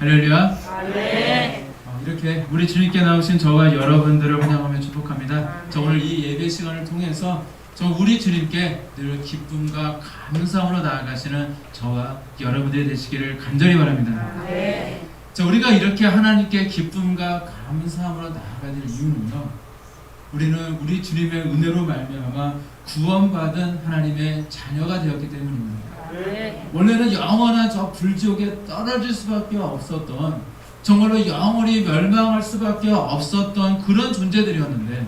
할렐루야. 아멘. 이렇게 우리 주님께 나오신 저와 여러분들을 환영하며 축복합니다. 저 오늘 이 예배 시간을 통해서 저 우리 주님께 늘 기쁨과 감사함으로 나아가시는 저와 여러분들이 되시기를 간절히 바랍니다. 아멘. 자, 우리가 이렇게 하나님께 기쁨과 감사함으로 나아가야 될 이유는요, 우리는 우리 주님의 은혜로 말미암아 구원받은 하나님의 자녀가 되었기 때문입니다. 아멘. 원래는 영원한 저 불지옥에 떨어질 수밖에 없었던, 정말로 영원히 멸망할 수밖에 없었던 그런 존재들이었는데,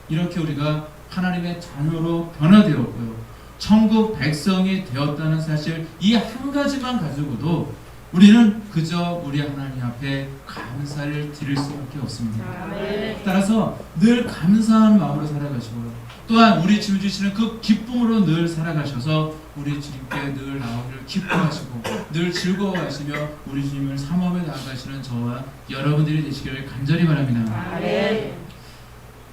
이렇게 우리가 하나님의 자녀로 변화되었고요, 천국 백성이 되었다는 사실 이 한 가지만 가지고도 우리는 그저 우리 하나님 앞에 감사를 드릴 수밖에 없습니다. 아멘. 따라서 늘 감사한 마음으로 살아가시고요, 또한 우리 주님 주시는 그 기쁨으로 늘 살아가셔서 우리 주님께 늘 나오기를 기뻐하시고 늘 즐거워하시며 우리 주님을 사모하며 나아가시는 저와 여러분들이 되시기를 간절히 바랍니다. 아멘.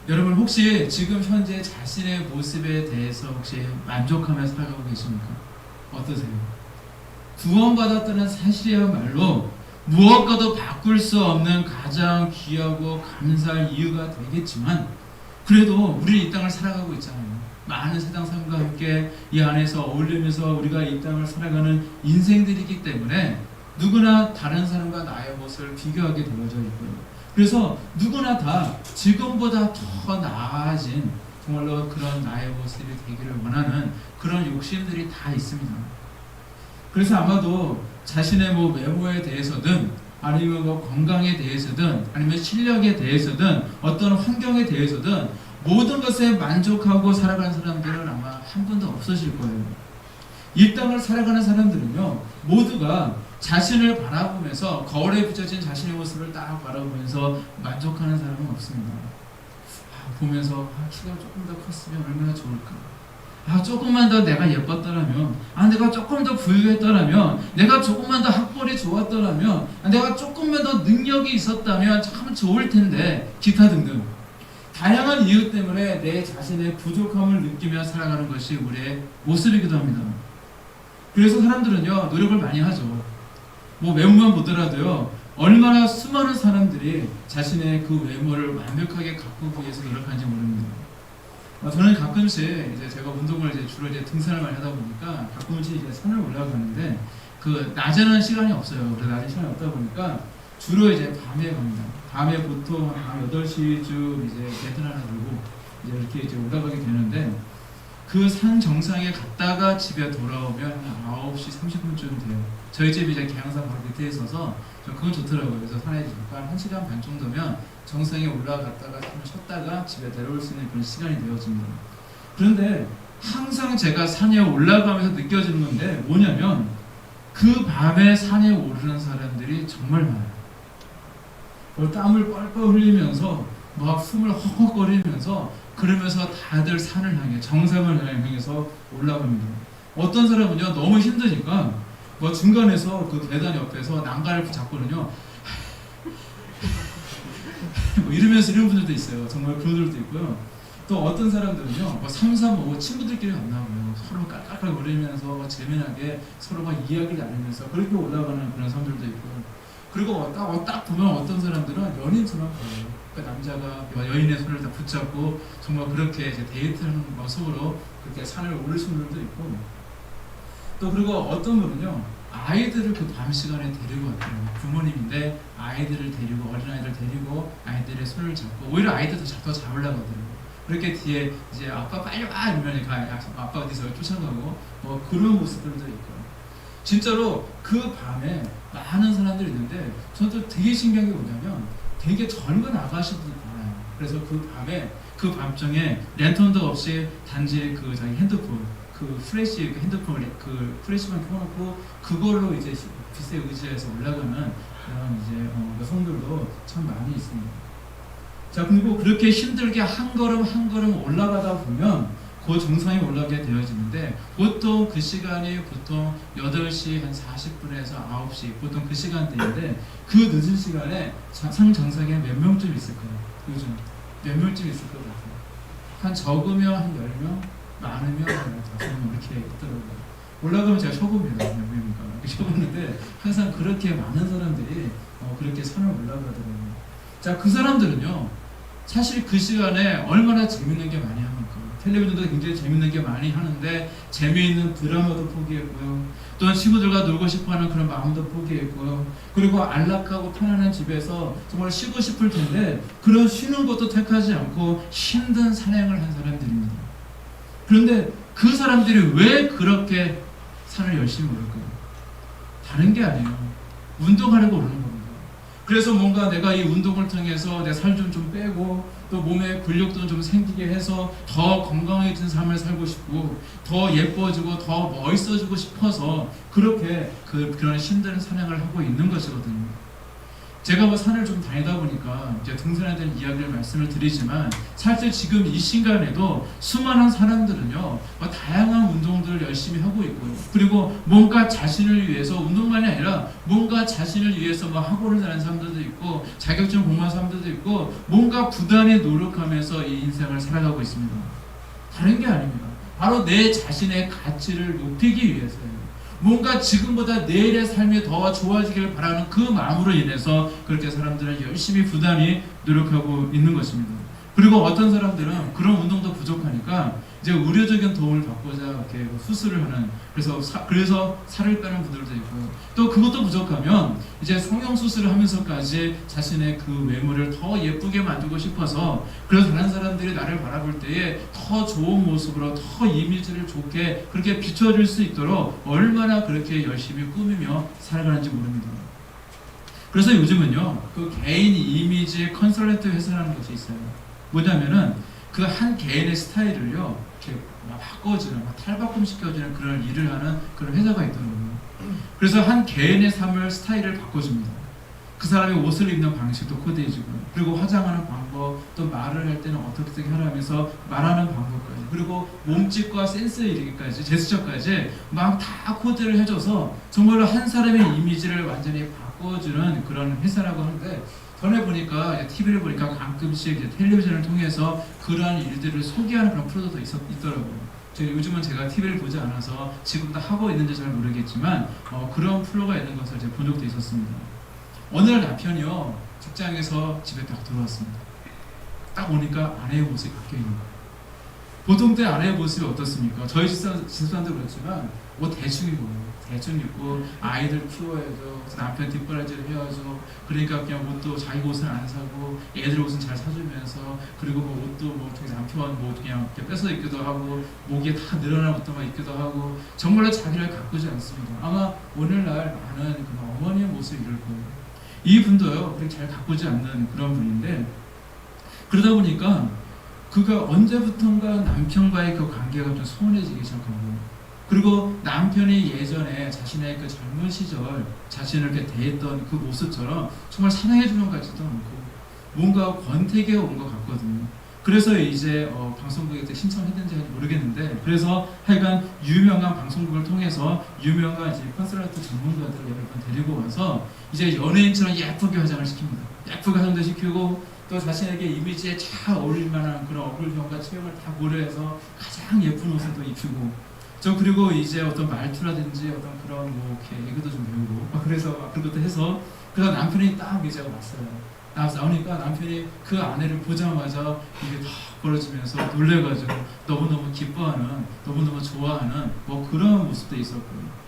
여러분, 혹시 지금 현재 자신의 모습에 대해서 혹시 만족하며 살아가고 계십니까? 어떠세요? 구원받았다는 사실이야말로 무엇과도 바꿀 수 없는 가장 귀하고 감사할 이유가 되겠지만, 그래도 우리 이 땅을 살아가고 있잖아요. 많은 세상 삶과 함께 이 안에서 어울리면서 우리가 이 땅을 살아가는 인생들이기 때문에 누구나 다른 사람과 나의 모습을 비교하게 되어져 있고요. 그래서 누구나 다 지금보다 더 나아진 정말로 그런 나의 모습이 되기를 원하는 그런 욕심들이 다 있습니다. 그래서 아마도 자신의 뭐 외모에 대해서든 아니면 뭐 건강에 대해서든 아니면 실력에 대해서든 어떤 환경에 대해서든 모든 것에 만족하고 살아가는 사람들은 아마 한 분도 없으실 거예요. 이 땅을 살아가는 사람들은요, 모두가 자신을 바라보면서 거울에 비춰진 자신의 모습을 딱 바라보면서 만족하는 사람은 없습니다. 보면서 키가 조금 더 컸으면 얼마나 좋을까, 조금만 더 내가 예뻤더라면, 내가 조금 더 부유했더라면, 내가 조금만 더 학벌이 좋았더라면, 내가 조금만 더 능력이 있었다면 참 좋을 텐데, 기타 등등 다양한 이유 때문에 내 자신의 부족함을 느끼며 살아가는 것이 우리의 모습이기도 합니다. 그래서 사람들은요, 노력을 많이 하죠. 뭐 외모만 보더라도요, 얼마나 수많은 사람들이 자신의 그 외모를 완벽하게 가꾸기 위해서 노력하는지 모릅니다. 저는 가끔씩 이제 제가 운동을 주로 등산을 많이 하다 보니까 가끔씩 이제 산을 올라가는데, 그 낮에는 시간이 없어요. 그래서 낮에 시간이 없다 보니까 주로 이제 밤에 갑니다. 밤에 보통 밤 8시쯤 이제 배틀 하나 들고 이제 이렇게 이제 올라가게 되는데, 그 산 정상에 갔다가 집에 돌아오면 한 9시 30분쯤 돼요. 저희 집이 이제 계양산 바로 밑에 있어서 그건 좋더라고요. 그래서 산에 잠깐 1시간 반 정도면 정상에 올라갔다가 잠을 쉬었다가 집에 내려올 수 있는 그런 시간이 되어집니다. 그런데 항상 제가 산에 올라가면서 느껴지는 건데 뭐냐면, 그 밤에 산에 오르는 사람들이 정말 많아요. 땀을 뻘뻘 흘리면서 막 숨을 헉헉거리면서, 그러면서 다들 산을 향해, 정상을 향해서 올라갑니다. 어떤 사람은요, 너무 힘드니까 뭐 중간에서 그 계단 옆에서 난간을 잡고는요 뭐 이러면서 이런 분들도 있어요. 정말 그런 분들도 있고요. 또 어떤 사람들은요, 뭐 3, 4, 5 친구들끼리 만나고요, 서로 깔깔거리면서 재미나게 서로 막 이야기를 나누면서 그렇게 올라가는 그런 사람들도 있고요. 그리고 딱 보면 어떤 사람들은 연인처럼 보여요. 그러니까 남자가 여인의 손을 다 붙잡고 정말 그렇게 이제 데이트하는 모습으로 그렇게 산을 오르신 분들도 있고, 또 그리고 어떤 분은요, 아이들을 그 밤 시간에 데리고 왔더라고요. 부모님인데 아이들을 데리고, 어린아이들 데리고 아이들의 손을 잡고, 오히려 아이들도 더 잘 올라가더라고요. 그렇게 뒤에 이제 아빠 빨리 와! 이러면 아빠 어디서 쫓아가고 뭐 그런 모습들도 있고, 진짜로 그 밤에 많은 사람들이 있는데, 저도 되게 신기한 게 뭐냐면 되게 젊은 아가씨들이 많아요. 그래서 그 밤에, 그 밤중에 랜턴도 없이 단지 그 자기 핸드폰, 그 플래시, 핸드폰 그 플래시만 켜놓고 그걸로 이제 빛에 의지해서 올라가는 그런 이제 여성들도 참 많이 있습니다. 자, 그리고 그렇게 힘들게 한 걸음 한 걸음 올라가다 보면 그 정상에 올라가게 되어지는데, 보통 그 시간이 보통 8시 한 40분에서 9시, 보통 그 시간대인데, 그 늦은 시간에 상 정상에 몇 명쯤 있을 거예요. 요즘 몇 명쯤 있을 것 같아요. 한 적으면 한 10명, 많으면 한 5명 이렇게 있더라고요. 올라가면 제가 쳐봅니다. 몇 명입니까? 이렇게 쳐보는데 항상 그렇게 많은 사람들이 그렇게 산을 올라가더라고요. 자, 그 사람들은요, 사실 그 시간에 얼마나 재밌는 게 많이 합니까? 텔레비전도 굉장히 재밌는 게 많이 하는데 재미있는 드라마도 포기했고요. 또는 친구들과 놀고 싶어하는 그런 마음도 포기했고요. 그리고 안락하고 편안한 집에서 정말 쉬고 싶을 텐데 그런 쉬는 것도 택하지 않고 힘든 산행을 한 사람들입니다. 그런데 그 사람들이 왜 그렇게 산을 열심히 오를까요? 다른 게 아니에요. 운동하려고 오르는 겁니다. 그래서 뭔가 내가 이 운동을 통해서 내 살 좀 빼고 또 몸에 근력도 좀 생기게 해서 더 건강해진 삶을 살고 싶고 더 예뻐지고 더 멋있어지고 싶어서 그렇게 그런 힘든 산행을 하고 있는 것이거든요. 제가 뭐 산을 좀 다니다 보니까 이제 등산에 대한 이야기를 말씀을 드리지만 사실 지금 이 시간에도 수많은 사람들은요 뭐 다양한 운동들을 열심히 하고 있고요. 그리고 뭔가 자신을 위해서 운동만이 아니라 뭔가 자신을 위해서 뭐 학원을 다니는 사람들도 있고 자격증 공부하는 사람들도 있고 뭔가 부단히 노력하면서 이 인생을 살아가고 있습니다. 다른 게 아닙니다. 바로 내 자신의 가치를 높이기 위해서예요. 뭔가 지금보다 내일의 삶이 더 좋아지길 바라는 그 마음으로 인해서 그렇게 사람들은 열심히 부단히 노력하고 있는 것입니다. 그리고 어떤 사람들은 그런 운동도 부족하니까 이제 의료적인 도움을 받고자 이렇게 수술을 하는 그래서 살을 빼는 분들도 있고요. 또 그것도 부족하면 이제 성형 수술을 하면서까지 자신의 그 외모를 더 예쁘게 만들고 싶어서 그래서 다른 사람들이 나를 바라볼 때에 더 좋은 모습으로 더 이미지를 좋게 그렇게 비춰줄 수 있도록 얼마나 그렇게 열심히 꾸미며 살아가는지 모릅니다. 그래서 요즘은요 그 개인 이미지 컨설턴트 회사라는 것이 있어요. 뭐냐면은 그 한 개인의 스타일을요 이렇게 막 바꿔주는, 막 탈바꿈 시켜주는 그런 일을 하는 그런 회사가 있더라고요. 그래서 한 개인의 삶을 스타일을 바꿔줍니다. 그 사람의 옷을 입는 방식도 코드해주고요. 그리고 화장하는 방법, 또 말을 할 때는 어떻게 하라면서 말하는 방법까지, 그리고 몸짓과 센스에 이르기까지, 제스처까지 막 다 코드를 해줘서 정말로 한 사람의 이미지를 완전히 바꿔주는 그런 회사라고 하는데 전에 보니까 TV를 보니까 가끔씩 이제 텔레비전을 통해서 그러한 일들을 소개하는 그런 프로도 있더라고요. 요즘은 제가 TV를 보지 않아서 지금도 하고 있는지 잘 모르겠지만 그런 프로가 있는 것을 제가 본 적도 있었습니다. 어느 날 남편이요 직장에서 집에 딱 들어왔습니다. 딱 오니까 아내의 모습이 바뀌어 있는 거예요. 보통 때 아내의 모습이 어떻습니까? 저희 집사람도 그렇지만 옷 대충 입어요. 대충 입고 아이들 키워야죠. 남편 뒷바라지를 해야죠. 그러니까 그냥 옷도 자기 옷은 안 사고 애들 옷은 잘 사주면서 그리고 뭐 옷도 뭐 저기 남편 뭐 그냥 뺏어 입기도 하고 목에 다 늘어난 옷도 막 입기도 하고 정말로 자기를 가꾸지 않습니다. 아마 오늘날 많은 그 어머니의 모습이 이럴 거예요. 이 분도요 그렇게 잘 가꾸지 않는 그런 분인데 그러다 보니까 그가 언제부턴가 남편과의 그 관계가 좀 소원해지기 시작하고 그리고 남편이 예전에 자신의 그 젊은 시절 자신을 이렇게 대했던 그 모습처럼 정말 사랑해주는 것 같지도 않고 뭔가 권태기가 온 것 같거든요. 그래서 이제 방송국에 신청했는지 모르겠는데 그래서 하여간 유명한 방송국을 통해서 유명한 이제 컨설턴트 전문가들을 여러 번 데리고 와서 이제 연예인처럼 예쁘게 화장을 시킵니다. 예쁘게 화장도 시키고 또 자신에게 이미지에 잘 어울릴 만한 그런 얼굴형과 체형을 다 고려해서 가장 예쁜 옷을 또 입히고 그리고 이제 어떤 말투라든지 어떤 그런 뭐 이렇게 얘기도 좀 배우고 그래서 그런 것도 해서 그래서 남편이 딱 이제 왔어요. 나오니까 남편이 그 아내를 보자마자 이게 다 벌어지면서 놀래가지고 너무너무 기뻐하는 너무너무 좋아하는 뭐 그런 모습도 있었고요.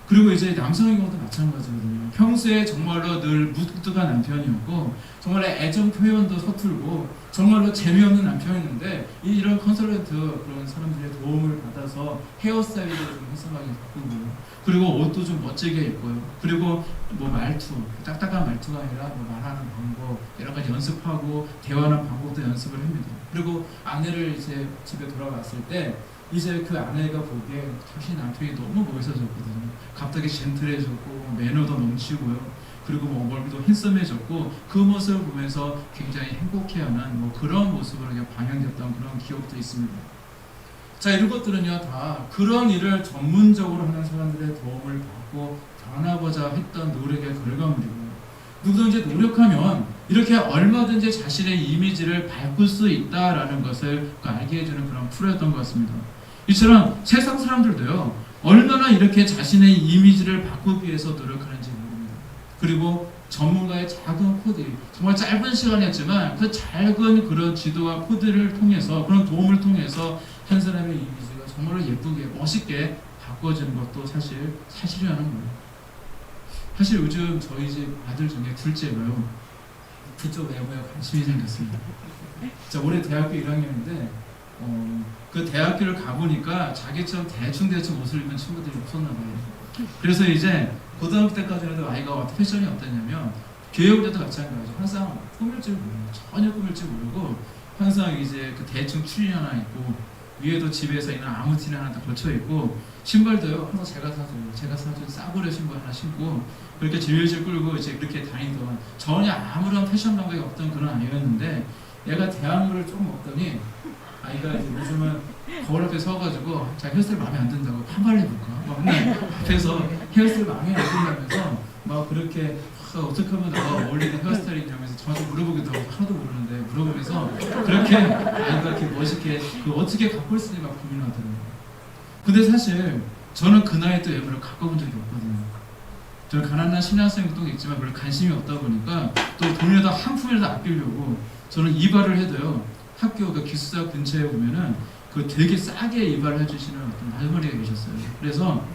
그리고 이제 남성의 경우도 마찬가지거든요. 평소에 정말로 늘 무뚝뚝한 남편이었고 정말 애정 표현도 서툴고 정말로 재미없는 남편이었는데 이런 컨설턴트 그런 사람들의 도움을 받아서 헤어스타일도 좀 해석하게 바꾸고 그리고 옷도 좀 멋지게 입고요. 그리고 뭐 말투, 딱딱한 말투가 아니라 뭐 말하는 방법 여러 가지 연습하고 대화하는 방법도 연습을 합니다. 그리고 아내를 이제 집에 돌아왔을 때 이제 그 아내가 보기에 자신 남편이 너무 멋있어졌거든요. 갑자기 젠틀해졌고 매너도 넘치고요. 그리고 뭐 얼굴도 핸섬해졌고 그 모습을 보면서 굉장히 행복해하는 뭐 그런 모습으로 방영됐던 그런 기억도 있습니다. 자, 이런 것들은요 다 그런 일을 전문적으로 하는 사람들의 도움을 받고 변하고자 했던 노력의 결과물이고요. 누구든지 노력하면 이렇게 얼마든지 자신의 이미지를 바꿀 수 있다라는 것을 알게 해주는 그런 프로였던 것 같습니다. 이처럼 세상 사람들도요 얼마나 이렇게 자신의 이미지를 바꾸기 위해서 노력하는지 모릅니다. 그리고 전문가의 작은 코드, 정말 짧은 시간이었지만 그 작은 그런 지도와 코드를 통해서, 그런 도움을 통해서 한 사람의 이미지가 정말로 예쁘게 멋있게 바꿔지는 것도 사실이라는 거예요. 사실 요즘 저희 집 아들 중에 둘째가요, 그쪽 외모에 관심이 생겼습니다. 자, 올해 대학교 1학년인데 그 대학교를 가보니까 자기처럼 대충 옷을 입는 친구들이 없었나 봐요. 그래서 이제 고등학교 때까지는 해도 아이가 패션이 어땠냐면, 교육 때도 마찬가지죠. 항상 꾸밀 줄 모르고, 전혀 꾸밀 줄 모르고, 항상 이제 그 대충 추리 하나 있고, 위에도 집에서 있는 아무 티나 하나 다 걸쳐 있고, 신발도요 항상 제가 사준 싸구려 신발 하나 신고 그렇게 질질 끌고 이제 그렇게 다니던, 전혀 아무런 패션 감각이 없던 그런 아이였는데, 얘가 대학물을 조금 먹더니 아이가 이제 요즘은 거울 앞에 서가지고 자기 헤어스타일 마음에 안 든다고 판발을 해볼까? 막 맨날 앞에서 헤어스타일 마음에 안 든다면서 막 그렇게 어떻게 하면 나와 어울리는 헤어스타일이냐면서 저한테 물어보기도 하고, 하나도 모르는데 물어보면서 그렇게 아이가 이렇게 멋있게 그 어떻게 가꿀 수 있는지 막 고민하더라고요. 근데 사실 저는 그 나이 때 외모를 가꿔본 적이 없거든요. 저는 가난한 신학생도 있지만 별로 관심이 없다 보니까 또 돈이라도 한 푼이라도 아끼려고 저는 이발을 해도요, 학교 그 기숙사 근처에 보면은 그 되게 싸게 이발을 해주시는 어떤 할머니가 계셨어요. 그래서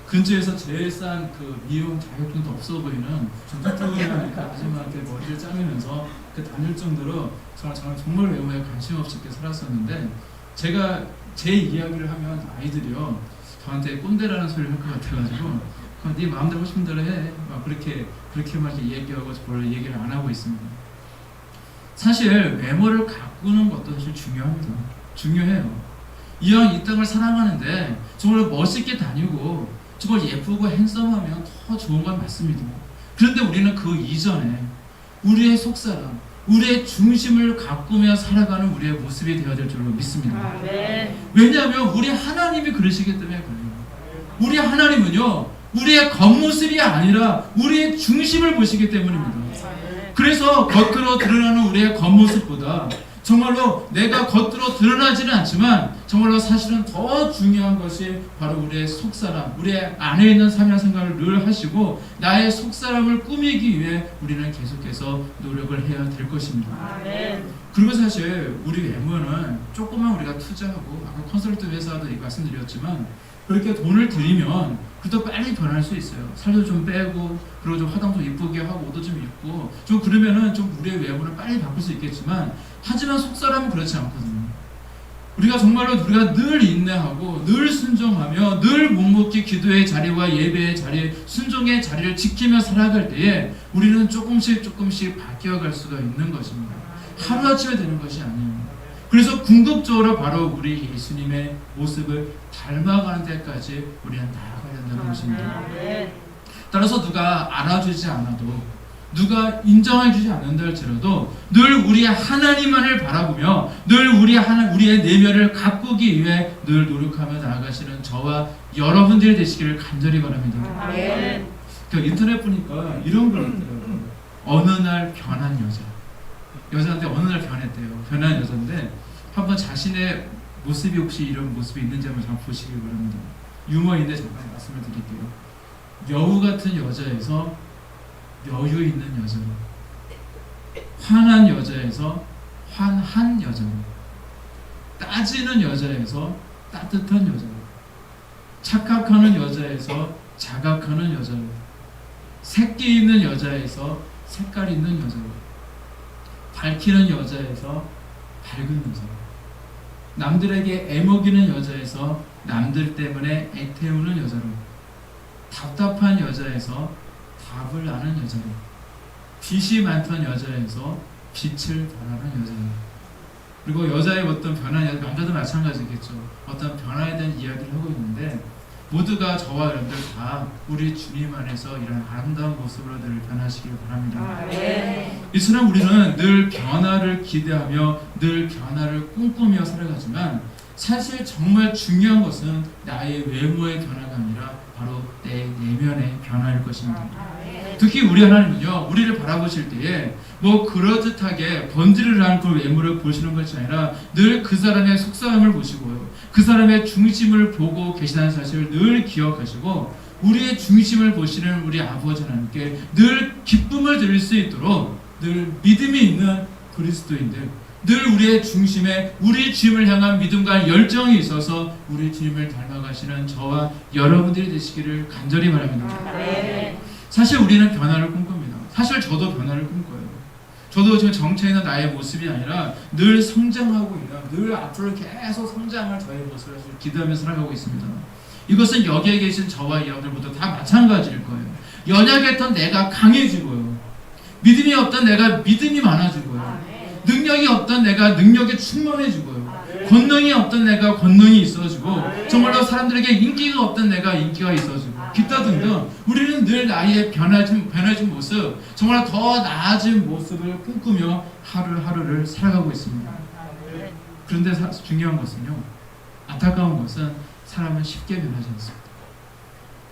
근처에서 제일 싼 그 미용 자격증도 없어 보이는 중투투한 아줌마한테 머리를 자르면서 그 다닐 정도로 정말 외모에 관심 없이 이렇게 살았었는데, 제가 제 이야기를 하면 아이들이요 저한테 꼰대라는 소리를 할 것 같아가지고 네 마음대로 하고 싶은 대로 해, 막 그렇게만 이렇게 얘기하고 별로 얘기를 안 하고 있습니다. 사실 외모를 가꾸는 것도 사실 중요해요. 이왕 이 땅을 살아가는데 정말 멋있게 다니고 정말 예쁘고 핸섬하면 더 좋은 건 맞습니다. 그런데 우리는 그 이전에 우리의 속사람, 우리의 중심을 가꾸며 살아가는 우리의 모습이 되어야 될 줄로 믿습니다. 왜냐하면 우리 하나님이 그러시기 때문에 그래요. 우리 하나님은요, 우리의 겉모습이 아니라 우리의 중심을 보시기 때문입니다. 그래서 겉으로 드러나는 우리의 겉모습보다 정말로 내가 겉으로 드러나지는 않지만 정말로 사실은 더 중요한 것이 바로 우리의 속사람, 우리의 안에 있는 삶이라는 생각을 늘 하시고, 나의 속사람을 꾸미기 위해 우리는 계속해서 노력을 해야 될 것입니다. 그리고 사실 우리 외모는 조금만 우리가 투자하고, 아까 컨설트 회사도 말씀드렸지만 그렇게 돈을 들이면 그래도 빨리 변할 수 있어요. 살도 좀 빼고, 그리고 좀 화장도 이쁘게 하고, 옷도 좀 입고, 좀 그러면은 좀 우리의 외모를 빨리 바꿀 수 있겠지만, 하지만 속사람은 그렇지 않거든요. 우리가 늘 인내하고, 늘 순종하며, 늘 묵묵히 기도의 자리와 예배의 자리, 순종의 자리를 지키며 살아갈 때에 우리는 조금씩 바뀌어갈 수가 있는 것입니다. 하루아침에 되는 것이 아니에요. 그래서 궁극적으로 바로 우리 예수님의 모습을 닮아가는 데까지 우리는 나아가야 된다는 것입니다. 따라서 누가 알아주지 않아도, 누가 인정해주지 않는다 할지라도 늘 우리의 하나님만을 바라보며 늘 우리의 내면을 가꾸기 위해 늘 노력하며 나아가시는 저와 여러분들이 되시기를 간절히 바랍니다. 그 인터넷 보니까 이런 걸 있더라고요. 어느 날 변한 여자한테 어느 날 변했대요. 변한 여자인데 한번 자신의 모습이 혹시 이런 모습이 있는지 한번 보시기 바랍니다. 유머인데 잠깐 말씀을 드릴게요. 여우 같은 여자에서 여유 있는 여자로, 화난 여자에서 환한 여자로, 따지는 여자에서 따뜻한 여자로, 착각하는 여자에서 자각하는 여자로, 새끼 있는 여자에서 색깔 있는 여자로, 밝히는 여자에서 밝은 여자로, 남들에게 애먹이는 여자에서 남들 때문에 애태우는 여자로, 답답한 여자에서 답을 아는 여자로, 빛이 많던 여자에서 빛을 발하는 여자로, 그리고 여자의 어떤 변화에 대한, 남자도 마찬가지겠죠. 어떤 변화에 대한 이야기를 하고 있는데, 모두가 저와 여러분들 다 우리 주님 안에서 이런 아름다운 모습으로 늘 변하시길 바랍니다. 이처럼 우리는 늘 변화를 기대하며 늘 변화를 꿈꾸며 살아가지만, 사실 정말 중요한 것은 나의 외모의 변화가 아니라 바로 내 내면의 변화일 것입니다. 특히 우리 하나님은요, 우리를 바라보실 때에 뭐 그럴듯하게 번지를 한 그 외모를 보시는 것이 아니라 늘 그 사람의 속사람을 보시고요, 그 사람의 중심을 보고 계시다는 사실을 늘 기억하시고, 우리의 중심을 보시는 우리 아버지 하나님께 늘 기쁨을 드릴 수 있도록 늘 믿음이 있는 그리스도인들, 늘 우리의 중심에 우리 주님을 향한 믿음과 열정이 있어서 우리 주님을 닮아가시는 저와 여러분들이 되시기를 간절히 바랍니다. 사실 우리는 변화를 꿈꿉니다. 사실 저도 변화를 꿈꿔요. 저도 지금 정체에 있는 나의 모습이 아니라 늘 성장하고 있는, 늘 앞으로 계속 성장할 저의 모습을 기도하면서 살아가고 있습니다. 이것은 여기에 계신 저와 여러분들 모두 다 마찬가지일 거예요. 연약했던 내가 강해지고요. 믿음이 없던 내가 믿음이 많아지고요. 능력이 없던 내가 능력이 충만해지고요. 권능이 없던 내가 권능이 있어지고, 정말로 사람들에게 인기가 없던 내가 인기가 있어지고, 기타 등등 우리는 늘 나의 변해진 모습, 정말 더 나아진 모습을 꿈꾸며 하루하루를 살아가고 있습니다. 그런데 중요한 것은요, 안타까운 것은 사람은 쉽게 변하지 않습니다.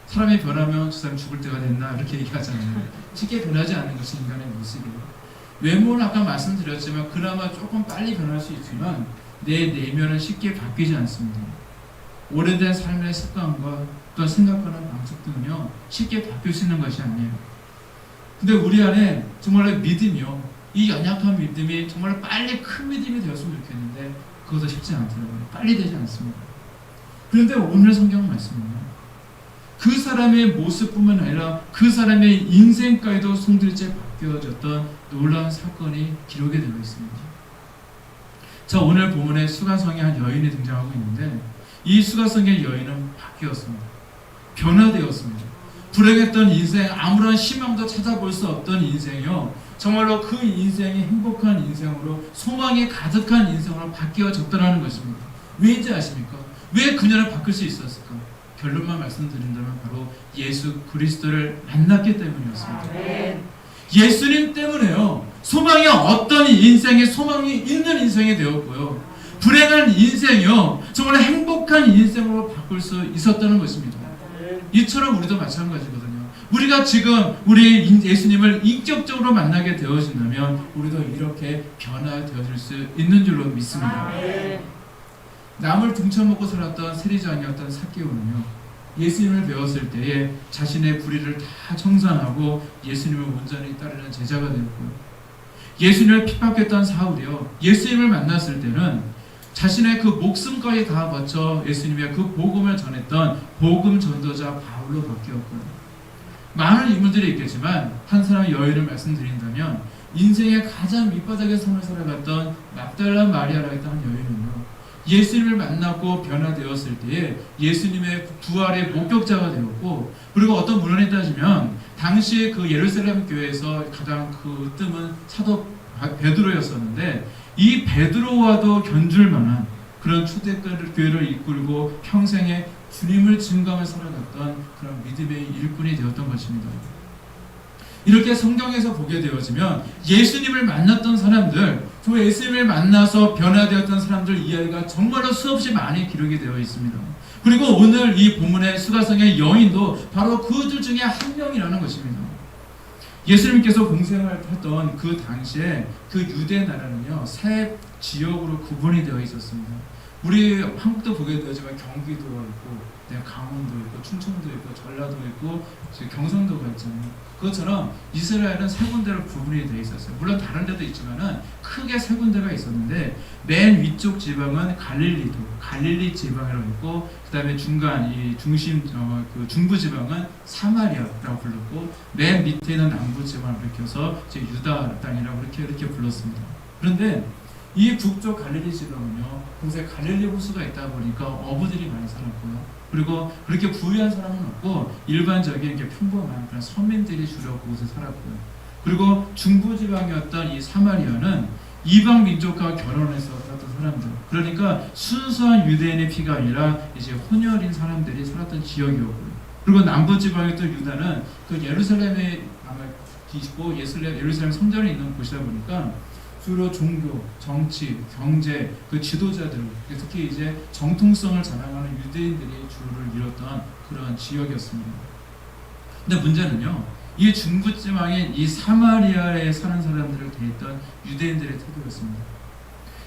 사람이 변하면 저 사람 죽을 때가 됐나 이렇게 얘기하잖아요. 쉽게 변하지 않는 것이 인간의 모습이에요. 외모는 아까 말씀드렸지만 그나마 조금 빨리 변할 수 있지만 내 내면은 쉽게 바뀌지 않습니다. 오래된 삶의 습관과 또 생각하는 방식 등은요, 쉽게 바뀔 수 있는 것이 아니에요. 근데 우리 안에 정말 믿음이요, 이 연약한 믿음이 정말 빨리 큰 믿음이 되었으면 좋겠는데 그것도 쉽지 않더라고요. 빨리 되지 않습니다. 그런데 오늘 성경 말씀은요, 그 사람의 모습뿐만 아니라 그 사람의 인생까지도 송두리째 바뀌어졌던 놀라운 사건이 기록이 되어 있습니다. 자, 오늘 본문에 수가성의 한 여인이 등장하고 있는데 이 수가성의 여인은 바뀌었습니다. 변화되었습니다. 불행했던 인생, 아무런 희망도 찾아볼 수 없던 인생이요, 정말로 그 인생이 행복한 인생으로, 소망이 가득한 인생으로 바뀌어졌다는 것입니다. 왜인지 아십니까? 왜 그녀를 바꿀 수 있었을까? 결론만 말씀드린다면 바로 예수 그리스도를 만났기 때문이었습니다. 예수님 때문에요, 소망이 어떤 인생이 소망이 있는 인생이 되었고요, 불행한 인생이요 정말 행복한 인생으로 바꿀 수 있었다는 것입니다. 이처럼 우리도 마찬가지거든요. 우리가 지금 우리 예수님을 인격적으로 만나게 되어진다면 우리도 이렇게 변화되어질 수 있는 줄로 믿습니다. 남을 등쳐먹고 살았던 세리장이었던 삭개오는요, 예수님을 배웠을 때에 자신의 불의를 다 청산하고 예수님을 온전히 따르는 제자가 되었고요, 예수님을 핍박했던 사울이요, 예수님을 만났을 때는 자신의 그 목숨까지 다 바쳐 예수님의 그 복음을 전했던 복음 전도자 바울로 바뀌었고요. 많은 인물들이 있겠지만 한 사람의 여인을 말씀드린다면 인생의 가장 밑바닥의 삶을 살아갔던 막달라 마리아라고 했던 한 여인은요, 예수님을 만났고 변화되었을 때에 예수님의 부활의 목격자가 되었고, 그리고 어떤 문헌에 따지면 당시 그 예루살렘 교회에서 가장 그 뜸은 사도 베드로였었는데 이 베드로와도 견줄 만한 그런 초대교회를 이끌고 평생에 주님을 증거하며 살아갔던 그런 믿음의 일꾼이 되었던 것입니다. 이렇게 성경에서 보게 되어지면 예수님을 만났던 사람들, 또 예수님을 만나서 변화되었던 사람들 이야기가 정말로 수없이 많이 기록이 되어 있습니다. 그리고 오늘 이 본문의 수가성의 여인도 바로 그들 중에 한 명이라는 것입니다. 예수님께서 공생했던 그 당시에 그 유대 나라는요, 세 지역으로 구분이 되어 있었습니다. 우리 한국도 보게 되지만 경기도가 있고, 강원도 있고, 충청도 있고, 전라도 있고, 경상도가 있잖아요. 그것처럼 이스라엘은 세 군데로 구분이 되어 있었어요. 물론 다른 데도 있지만은 크게 세 군데가 있었는데 맨 위쪽 지방은 갈릴리 지방이라고 있고, 그다음에 중간 이 중심 그 중부 지방은 사마리아라고 불렀고, 맨 밑에 있는 남부 지방을 이렇게 해서 이제 유다 땅이라고 이렇게 불렀습니다. 그런데 이 북쪽 갈릴리 지방은요, 곳에 갈릴리 호수가 있다 보니까 어부들이 많이 살았고요. 그리고 그렇게 부유한 사람은 없고 일반적인 이렇게 평범한 그런 서민들이 주로 그곳에 살았고요. 그리고 중부지방이었던 이 사마리아는 이방 민족과 결혼해서 살았던 사람들, 그러니까 순수한 유대인의 피가 아니라 이제 혼혈인 사람들이 살았던 지역이었고요. 그리고 남부지방이었던 유다는 그 예루살렘에 아마 있고 예루살렘 성전이 있는 곳이다 보니까 주로 종교, 정치, 경제, 그 지도자들, 특히 이제 정통성을 자랑하는 유대인들이 주를 이뤘던 그런 지역이었습니다. 근데 문제는요, 이 중부지방인 이 사마리아에 사는 사람들을 대했던 유대인들의 태도였습니다.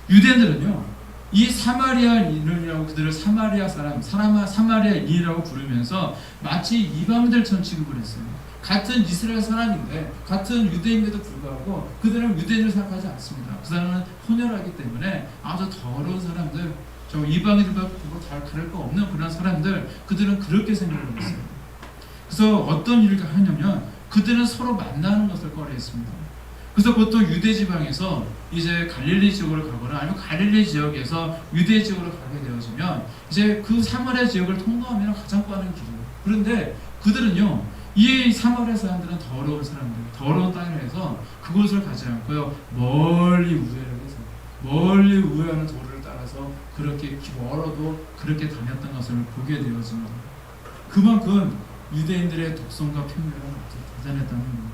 유대인들은요, 이 사마리아인이라고 그들을 사마리아 사마리아인이라고 부르면서 마치 이방인들처럼 취급을 했어요. 같은 이스라엘 사람인데, 같은 유대인에도 불구하고 그들은 유대인을 생각하지 않습니다. 그 사람은 혼혈하기 때문에 아주 더러운 사람들, 저 이방인들과 다 다를 거 없는 그런 사람들, 그들은 그렇게 생각을 했어요. 그래서 어떤 일을 하냐면 그들은 서로 만나는 것을 꺼려했습니다. 그래서 보통 유대 지방에서 이제 갈릴리 지역으로 가거나 아니면 갈릴리 지역에서 유대 지역으로 가게 되어지면 이제 그 사마리아 지역을 통과하면 가장 빠른 길이에요. 그런데 그들은요, 이 사마리아 사람들은 더러운 사람들, 더러운 땅이라 해서 그곳을 가지 않고요, 멀리 우회하는 도로를 따라서 그렇게 멀어도 그렇게 다녔던 것을 보게 되어집니다. 그만큼 유대인들의 독성과 편견은 대단했다는 겁니다.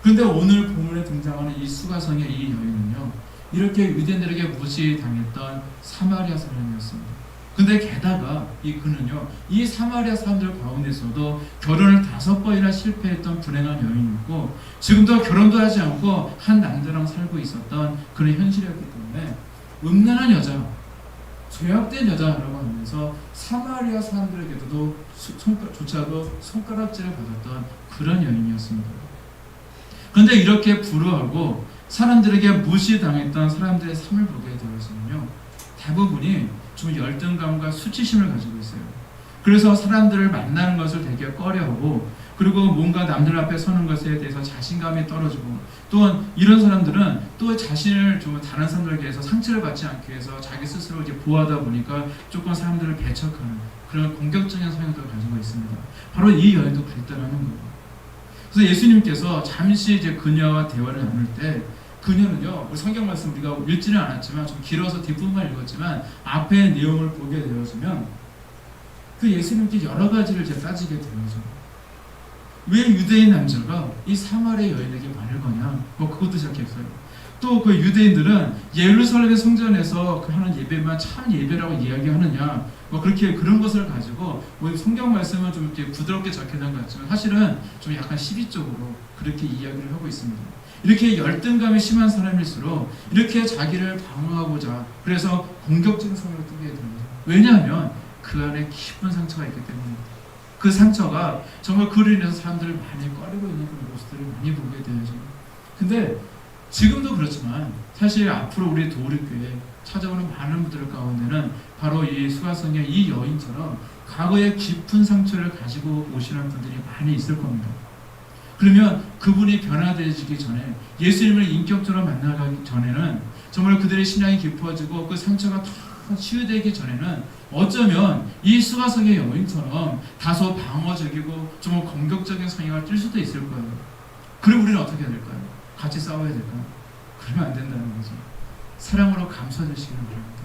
그런데 오늘 본문에 등장하는 이 수가성의 이 여인은요, 이렇게 유대인들에게 무시당했던 사마리아 사람이었습니다. 근데 게다가 그는요, 이 사마리아 사람들 가운데서도 결혼을 5번이나 실패했던 불행한 여인이었고, 지금도 결혼도 하지 않고 한 남자랑 살고 있었던 그런 현실이었기 때문에 음란한 여자, 죄악된 여자라고 하면서 사마리아 사람들에게도 손가락질을 받았던 그런 여인이었습니다. 그런데 이렇게 불우하고 사람들에게 무시당했던 사람들의 삶을 보게 되어지면요, 대부분이 좀 열등감과 수치심을 가지고 있어요. 그래서 사람들을 만나는 것을 되게 꺼려하고, 그리고 뭔가 남들 앞에 서는 것에 대해서 자신감이 떨어지고, 또한 이런 사람들은 또 자신을 좀 다른 사람들에 비해서 상처를 받지 않기 위해서 자기 스스로 이제 보호하다 보니까 조금 사람들을 배척하는 그런 공격적인 성향도 가지고 있습니다. 바로 이 여인도 그랬다는 거예요. 그래서 예수님께서 잠시 이제 그녀와 대화를 나눌 때, 그녀는요, 우리 성경 말씀 우리가 읽지는 않았지만 좀 길어서 뒷부분만 읽었지만 앞에 내용을 보게 되어지면 그 예수님께 여러 가지를 이제 따지게 되어져. 왜 유대인 남자가 이 사마리아 여인에게 말을 거냐? 뭐 그것도 시작했어요. 또 그 유대인들은 예루살렘의 성전에서 그 하는 예배만 참 예배라고 이야기하느냐? 뭐 그렇게 그런 것을 가지고 뭐 성경 말씀은 좀 이렇게 부드럽게 적혀놓은 것 같지만 사실은 좀 약간 시비적으로 그렇게 이야기를 하고 있습니다. 이렇게 열등감이 심한 사람일수록 이렇게 자기를 방어하고자 그래서 공격적인 성향을 띠게 됩니다. 왜냐하면 그 안에 깊은 상처가 있기 때문입니다. 그 상처가 정말 그로 인해서 사람들을 많이 꺼리고 있는 그런 모습들을 많이 보게 되죠. 근데 지금도 그렇지만 사실 앞으로 우리 도우리교회에 찾아오는 많은 분들 가운데는 바로 이 수가성의 이 여인처럼 과거의 깊은 상처를 가지고 오시는 분들이 많이 있을 겁니다. 그러면 그분이 변화되기 전에, 예수님을 인격적으로 만나기 전에는 정말 그들의 신앙이 깊어지고 그 상처가 다 치유되기 전에는 어쩌면 이 수가성의 여인처럼 다소 방어적이고 좀 공격적인 성향을 띨 수도 있을 거예요. 그럼 우리는 어떻게 해야 될까요? 같이 싸워야 될까요? 그러면 안 된다는 거죠. 사랑으로 감싸 주시기를 바랍니다.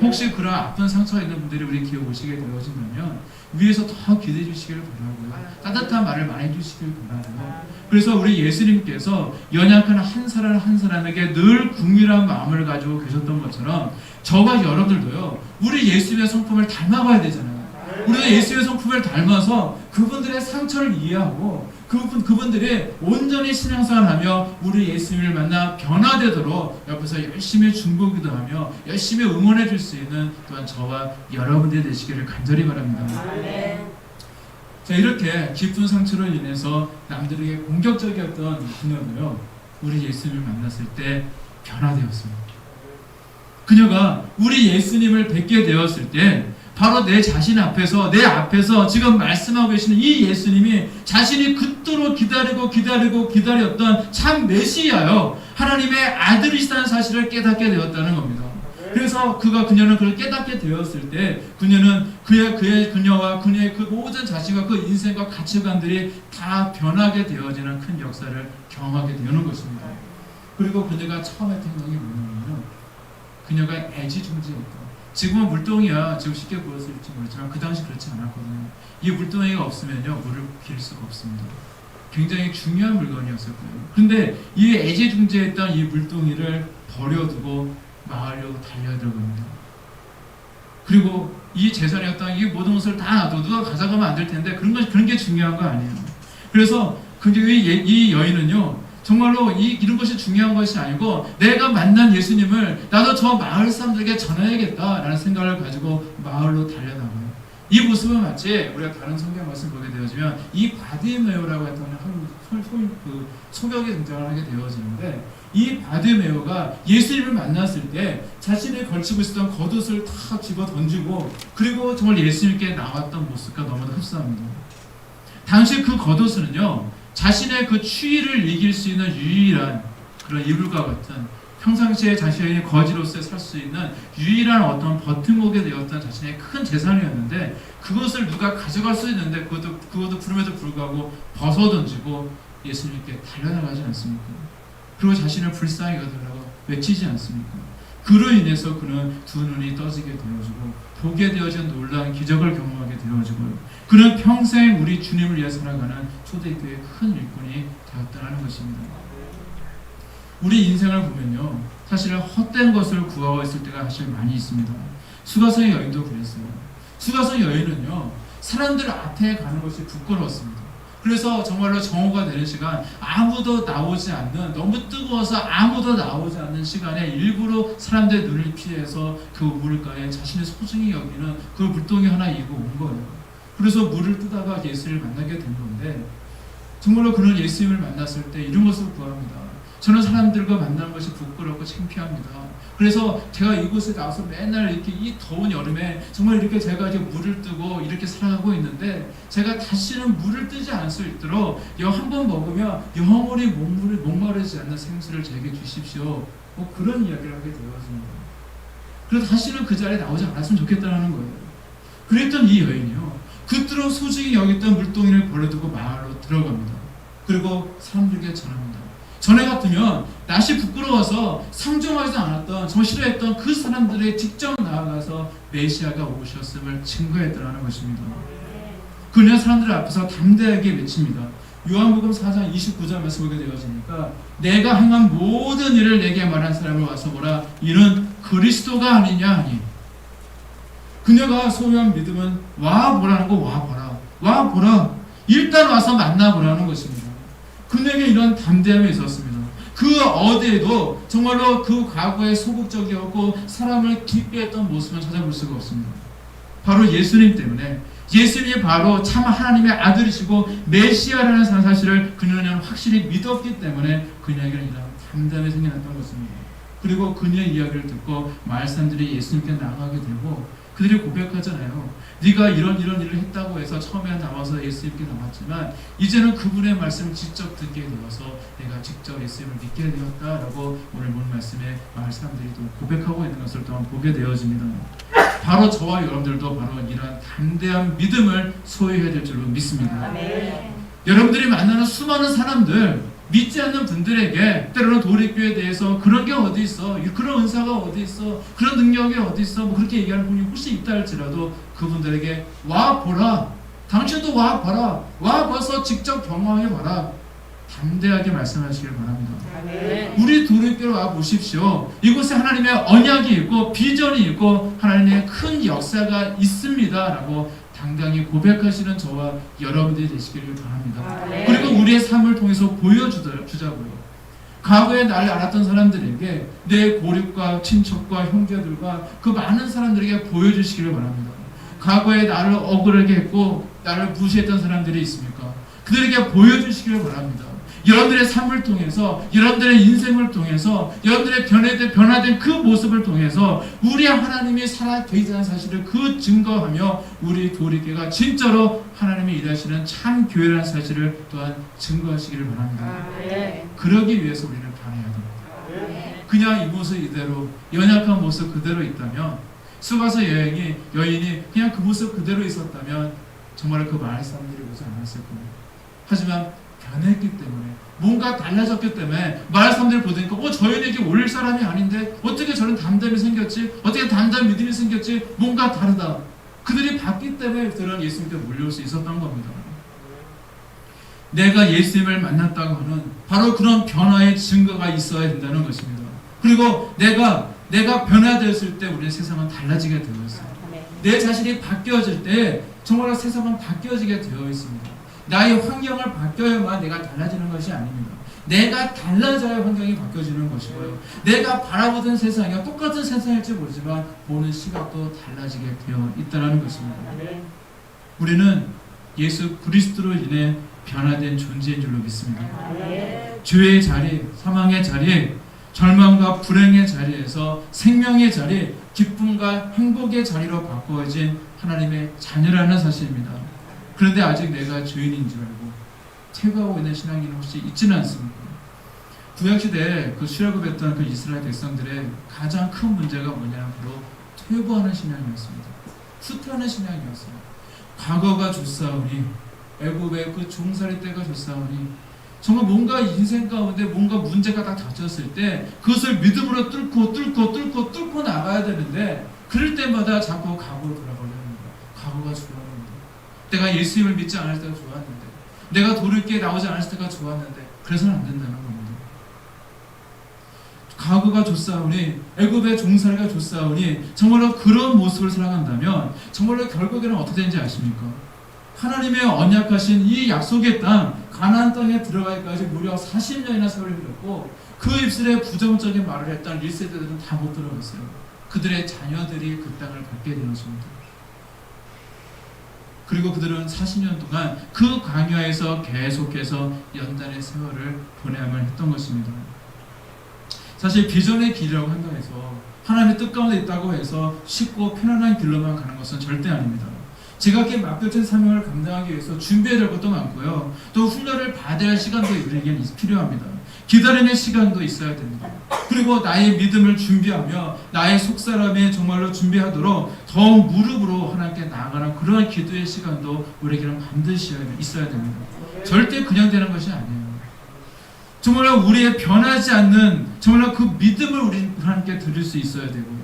혹시 그런 아픈 상처가 있는 분들이 우리 기회 오시게 되어진다면 위에서 더 기대해 주시기를 바라고요. 따뜻한 말을 많이 해주시길 바라고요. 그래서 우리 예수님께서 연약한 한 사람 한 사람에게 늘 궁밀한 마음을 가지고 계셨던 것처럼 저와 여러분들도요, 우리 예수님의 성품을 닮아가야 되잖아요. 우리가 예수의 성품을 닮아서 그분들의 상처를 이해하고 그분들이 온전히 신앙생활을 하며 우리 예수님을 만나 변화되도록 옆에서 열심히 중보기도 하며 열심히 응원해 줄 수 있는 또한 저와 여러분들이 되시기를 간절히 바랍니다. 자, 이렇게 깊은 상처로 인해서 남들에게 공격적이었던 그녀도요, 우리 예수님을 만났을 때 변화되었습니다. 그녀가 우리 예수님을 뵙게 되었을 때 바로 내 자신 앞에서, 내 앞에서 지금 말씀하고 계시는 이 예수님이 자신이 그토록 기다렸던 참 메시아요, 하나님의 아들이시다는 사실을 깨닫게 되었다는 겁니다. 그래서 그녀는 그걸 깨닫게 되었을 때 그녀는 그녀와 그녀의 그 모든 자신과 그 인생과 가치관들이 다 변하게 되어지는 큰 역사를 경험하게 되는 것입니다. 그리고 그녀가 처음 했던 행동이 뭐냐면요, 그녀가 애지중지했다. 지금은 물동이야, 지금 쉽게 보였을지 모르지만 그 당시 그렇지 않았거든요. 이 물동이가 없으면요, 물을 빌 수가 없습니다. 굉장히 중요한 물건이었을 거예요. 근데 이 애지중지했던 이 물동이를 버려두고 마을로 달려들어갑니다. 그리고 이 재산이었던 이 모든 것을 다 놔도 누가 가져가면 안 될 텐데 그런 게 중요한 거 아니에요. 그래서 이 여인은요, 정말로 이런 것이 중요한 것이 아니고 내가 만난 예수님을 나도 저 마을 사람들에게 전해야겠다라는 생각을 가지고 마을로 달려나가요. 이 모습은 마치 우리가 다른 성경 말씀 보게 되어지면 이 바디메오라고 했던 그 소격이 등장을 하게 되어지는데, 이 바디메오가 예수님을 만났을 때 자신이 걸치고 있었던 겉옷을 다 집어 던지고 그리고 정말 예수님께 나왔던 모습과 너무나 흡사합니다. 당시 그 겉옷은요, 자신의 그 추위를 이길 수 있는 유일한 그런 이불과 같은, 평상시에 자신이 거지로서 살 수 있는 유일한 어떤 버팀목이 되었던 자신의 큰 재산이었는데, 그것을 누가 가져갈 수 있는데 그것도 부름에도 불구하고 벗어던지고 예수님께 달려나가지 않습니까? 그리고 자신을 불쌍히 여겨달라고 외치지 않습니까? 그로 인해서 그는 두 눈이 떠지게 되어지고 보게 되어진 놀라운 기적을 경험하게 되어지고요. 그는 평생 우리 주님을 위해 살아가는 초대교회의 큰 일꾼이 되었다는 것입니다. 우리 인생을 보면요, 사실은 헛된 것을 구하고 있을 때가 사실 많이 있습니다. 수가성의 여인도 그랬어요. 수가성 여인은요, 사람들 앞에 가는 것이 부끄러웠습니다. 그래서 정말로 정오가 되는 시간, 아무도 나오지 않는, 너무 뜨거워서 아무도 나오지 않는 시간에 일부러 사람들의 눈을 피해서 그 물가에 자신의 소중히 여기는 그 물동이 하나 이고 온 거예요. 그래서 물을 뜨다가 예수를 만나게 된 건데, 정말로 그는 예수님을 만났을 때 이런 것을 구합니다. 저는 사람들과 만나는 것이 부끄럽고 창피합니다. 그래서 제가 이곳에 나와서 맨날 이렇게 이 더운 여름에 정말 이렇게 제가 이제 물을 뜨고 이렇게 살아가고 있는데, 제가 다시는 물을 뜨지 않을 수 있도록 한 번 먹으면 영원히 목마르지 않는 생수를 제게 주십시오. 그런 이야기를 하게 되었습니다. 그래서 다시는 그 자리에 나오지 않았으면 좋겠다는 거예요. 그랬던 이 여인이요, 그토록 소중히 여겼던 물동이를 버려두고 마을로 들어갑니다. 그리고 사람들에게 전합니다. 전에 같으면 낯이 부끄러워서 상종하지 않았던, 정말 싫어했던 그 사람들에 직접 나아가서 메시아가 오셨음을 증거했다는 것입니다. 그는 사람들 앞에서 담대하게 외칩니다. 요한복음 4장 29절 말씀 보게 되어지니까, 내가 행한 모든 일을 내게 말한 사람을 와서 보라, 이는 그리스도가 아니냐 하니. 그녀가 소유한 믿음은 와 보라는 거, 와 보라, 와 보라, 일단 와서 만나보라는 것입니다. 그에게 이런 담대함이 있었습니다. 그 어디에도 정말로 그 과거에 소극적이었고 사람을 기쁘게 했던 모습을 찾아볼 수가 없습니다. 바로 예수님 때문에, 예수님이 바로 참 하나님의 아들이시고 메시아라는 사실을 그녀는 확실히 믿었기 때문에 그녀에게는 이런 담대함이 생겨났던 것입니다. 그리고 그녀의 이야기를 듣고 마을 사람들이 예수님께 나아가게 되고 그들이 고백하잖아요. 네가 이런 일을 했다고 해서 처음에 나와서 예수님께 나왔지만 이제는 그분의 말씀을 직접 듣게 되어서 내가 직접 예수님을 믿게 되었다라고 오늘 본 말씀에 마을 사람들이 또 고백하고 있는 것을 또한 보게 되어집니다. 바로 저와 여러분들도 바로 이러한 담대한 믿음을 소유해야 될 줄로 믿습니다. 여러분들이 만나는 수많은 사람들, 믿지 않는 분들에게 때로는 도립교에 대해서 그런 게 어디 있어, 그런 은사가 어디 있어, 그런 능력이 어디 있어, 그렇게 얘기하는 분이 혹시 있다 할지라도 그분들에게 와 보라, 당신도 와 봐라, 와 봐서 직접 경험해 봐라, 담대하게 말씀하시길 바랍니다. 우리 도립교로 와 보십시오. 이곳에 하나님의 언약이 있고 비전이 있고 하나님의 큰 역사가 있습니다 라고 당당히 고백하시는 저와 여러분들이 되시기를 바랍니다. 그리고 우리의 삶을 통해서 보여주자고요. 과거에 나를 알았던 사람들에게, 내 고립과 친척과 형제들과 그 많은 사람들에게 보여주시기를 바랍니다. 과거에 나를 억울하게 했고 나를 무시했던 사람들이 있습니까? 그들에게 보여주시기를 바랍니다. 여러분들의 삶을 통해서, 여러분들의 인생을 통해서, 여러분들의 변화된 그 모습을 통해서 우리 하나님이 살아계시다는 사실을 그 증거하며 우리 도립교회가 진짜로 하나님이 일하시는 참 교회라는 사실을 또한 증거하시기를 바랍니다. 그러기 위해서 우리는 변해야 됩니다. 그냥 이 모습 이대로, 연약한 모습 그대로 있다면, 수가서 여인이 그냥 그 모습 그대로 있었다면 정말 그 마을 사람들이 오지 않았을 겁니다. 하지만 변했기 때문에, 뭔가 달라졌기 때문에 마을 사람들이 보니까 저 여인에게 올릴 사람이 아닌데 어떻게 저런 담담이 생겼지, 어떻게 담담 믿음이 생겼지, 뭔가 다르다. 그들이 봤기 때문에 그들은 예수님께 몰려올 수 있었던 겁니다. 내가 예수님을 만났다고 하는 바로 그런 변화의 증거가 있어야 된다는 것입니다. 그리고 내가 변화되었을 때 우리의 세상은 달라지게 되어 있어요. 내 자신이 바뀌어질 때 정말 세상은 바뀌어지게 되어 있습니다. 나의 환경을 바뀌어야만 내가 달라지는 것이 아닙니다. 내가 달라져야 환경이 바뀌어지는 것이고요. 내가 바라보던 세상이 똑같은 세상일지 모르지만 보는 시각도 달라지게 되어 있다는 것입니다. 우리는 예수 그리스도로 인해 변화된 존재인 줄로 믿습니다. 죄의 자리, 사망의 자리, 절망과 불행의 자리에서 생명의 자리, 기쁨과 행복의 자리로 바꾸어진 하나님의 자녀라는 사실입니다. 그런데 아직 내가 죄인인 줄 알고 퇴보하고 있는 신앙인은 혹시 있지는 않습니까? 구약시대에 그 출애굽했던 그 이스라엘 백성들의 가장 큰 문제가 뭐냐면 바로 퇴보하는 신앙이었습니다. 후퇴하는 신앙이었습니다. 과거가 좋사오니, 애굽의 그 종살이 때가 좋사오니, 정말 뭔가 인생 가운데 뭔가 문제가 딱 닥쳤을 때 그것을 믿음으로 뚫고 나가야 되는데, 그럴 때마다 자꾸 과거로 돌아가려는 거야. 과거가 좋았는데, 내가 예수님을 믿지 않을 때가 좋았는데, 내가 돌이켜 나오지 않을 때가 좋았는데, 그래서는 안 된다는 겁니다. 과거가 좋사오니, 애굽의 종살이가 좋사오니, 정말로 그런 모습을 살아간다면 정말로 결국에는 어떻게 되는지 아십니까? 하나님의 언약하신 이 약속의 땅, 가나안 땅에 들어가기까지 무려 40년이나 세월이 흘렀고, 그 입술에 부정적인 말을 했던 1세대들은 다 못 들어갔어요. 그들의 자녀들이 그 땅을 받게 되었습니다. 그리고 그들은 40년 동안 그 광야에서 계속해서 연단의 세월을 보내야만 했던 것입니다. 사실 비전의 길이라고 한다해서 하나님의 뜻 가운데 있다고 해서 쉽고 편안한 길로만 가는 것은 절대 아닙니다. 제각기 맡겨진 사명을 감당하기 위해서 준비해야 될 것도 많고요. 또 훈련을 받아야 할 시간도 우리에게 필요합니다. 기다림의 시간도 있어야 됩니다. 그리고 나의 믿음을 준비하며 나의 속사람에 정말로 준비하도록 더욱 무릎으로 하나님께 나아가는 그러한 기도의 시간도 우리에게는 반드시 있어야 됩니다. 절대 그냥 되는 것이 아니에요. 정말로 우리의 변하지 않는 정말로 그 믿음을 우리 하나님께 드릴 수 있어야 되고,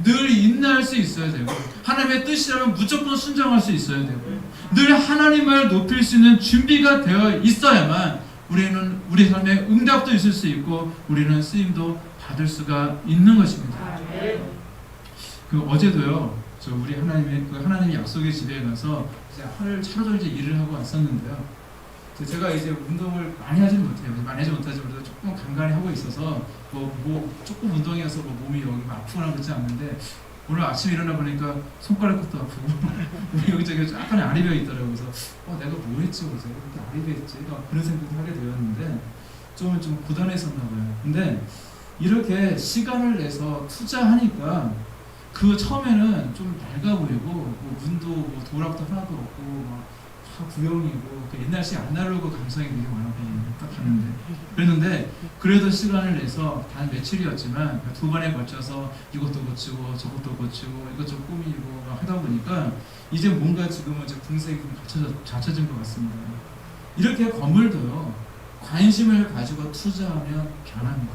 늘 인내할 수 있어야 되고, 하나님의 뜻이라면 무조건 순종할 수 있어야 되고, 늘 하나님을 높일 수 있는 준비가 되어 있어야만 우리는 우리 삶에 응답도 있을 수 있고 우리는 쓰임도 받을 수가 있는 것입니다. 그 어제도요, 저 우리 하나님의 약속의 집에 가서 이제 하루 종일 일을 하고 왔었는데요. 제가 이제 운동을 많이 하지는 못해요. 많이 하지 못하지만 그래도 조금 간간히 하고 있어서 조금 운동해서 몸이 여기 아프거나 그러지 않는데, 오늘 아침에 일어나 보니까 손가락 끝도 아프고 우리 여기저기 약간의 아리배가 있더라고요. 그래서 내가 뭐 했지 어제? 이렇게 아리배했지? 그런 생각을 하게 되었는데 좀 고단했었나 봐요. 근데 이렇게 시간을 내서 투자하니까 그 처음에는 좀 낡아 보이고 문도 도락도 하나도 없고 다 구형이고 옛날식 아날로그 감성이 되게 많아 보이는 딱 봤는데, 그랬는데 그래도 시간을 내서 단 며칠이었지만 2번에 걸쳐서 이것도 고치고 저것도 고치고 이것저것 꾸미고 막 하다 보니까 이제 뭔가 지금은 이제 궁색이 좀 갖춰진 것 같습니다. 이렇게 건물도요, 관심을 가지고 투자하면 변합니다.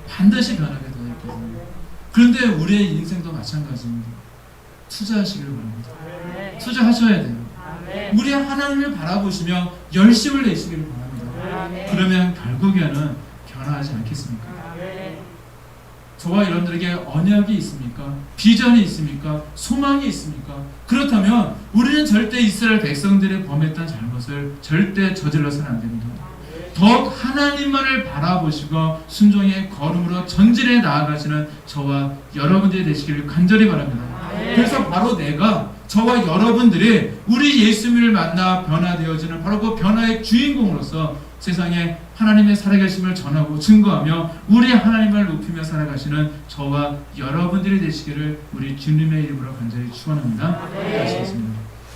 반드시 변하게 되어 있거든요. 그런데 우리의 인생도 마찬가지입니다. 투자하시기를 바랍니다. 투자하셔야 돼요. 우리 하나님을 바라보시며 열심을 내시기를 바랍니다. 그러면 결국에는 변화하지 않겠습니까? 저와 여러분들에게 언약이 있습니까? 비전이 있습니까? 소망이 있습니까? 그렇다면 우리는 절대 이스라엘 백성들이 범했던 잘못을 절대 저질러서는 안 됩니다. 더욱 하나님만을 바라보시고 순종의 걸음으로 전진해 나아가시는 저와 여러분들이 되시기를 간절히 바랍니다. 그래서 바로 저와 여러분들이 우리 예수님을 만나 변화되어지는 바로 그 변화의 주인공으로서 세상에 하나님의 살아계심을 전하고 증거하며 우리 하나님을 높이며 살아가시는 저와 여러분들이 되시기를 우리 주님의 이름으로 간절히 축원합니다. 하시겠습니다.